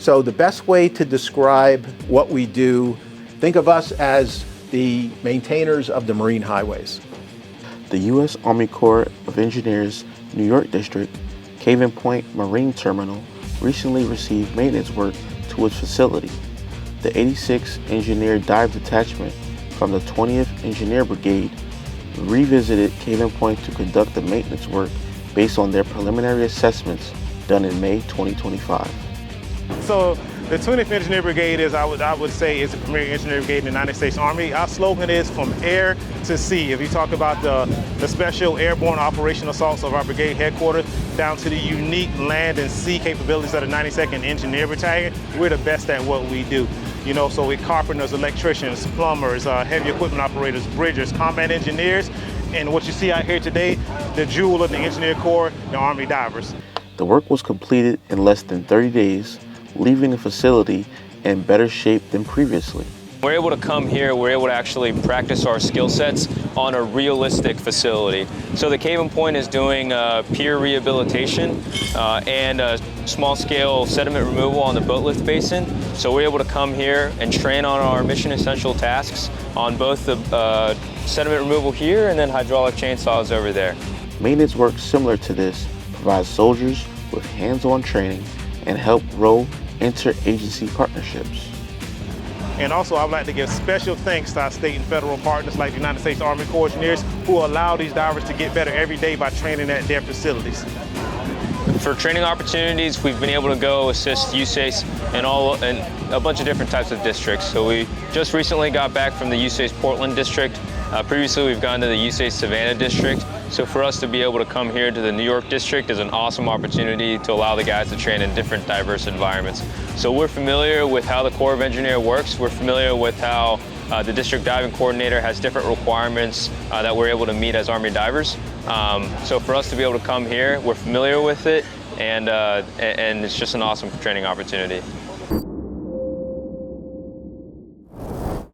So the best way to describe what we do, think of us as the maintainers of the marine highways. The U.S. Army Corps of Engineers New York District, Caven Point Marine Terminal, recently received maintenance work to its facility. The 86th Engineer Dive Detachment from the 20th Engineer Brigade revisited Caven Point to conduct the maintenance work based on their preliminary assessments done in May 2025. So the 20th Engineer Brigade is, I would say, is the premier engineer brigade in the United States Army. Our slogan is from air to sea. If you talk about the special airborne operational assaults of our brigade headquarters down to the unique land and sea capabilities of the 92nd Engineer Battalion, we're the best at what we do. You know, so with carpenters, electricians, plumbers, heavy equipment operators, bridgers, combat engineers, and what you see out here today, the jewel of the Engineer Corps, the Army divers. The work was completed in less than 30 days, leaving the facility in better shape than previously. We're able to come here, we're able to actually practice our skill sets on a realistic facility. So the Caven Point is doing pier rehabilitation and small-scale sediment removal on the boat lift basin. So we're able to come here and train on our mission essential tasks on both the sediment removal here and then hydraulic chainsaws over there. Maintenance work similar to this provides soldiers with hands-on training and help grow interagency partnerships. And also, I would like to give special thanks to our state and federal partners like the United States Army Corps of Engineers who allow these divers to get better every day by training at their facilities. For training opportunities, we've been able to go assist USACE and a bunch of different types of districts. So we just recently got back from the USACE Portland district. Previously, we've gone to the USACE Savannah district. So for us to be able to come here to the New York district is an awesome opportunity to allow the guys to train in different diverse environments. So we're familiar with how the Corps of Engineers works. We're familiar with how the district diving coordinator has different requirements that we're able to meet as Army divers. So for us to be able to come here, we're familiar with it, and it's just an awesome training opportunity.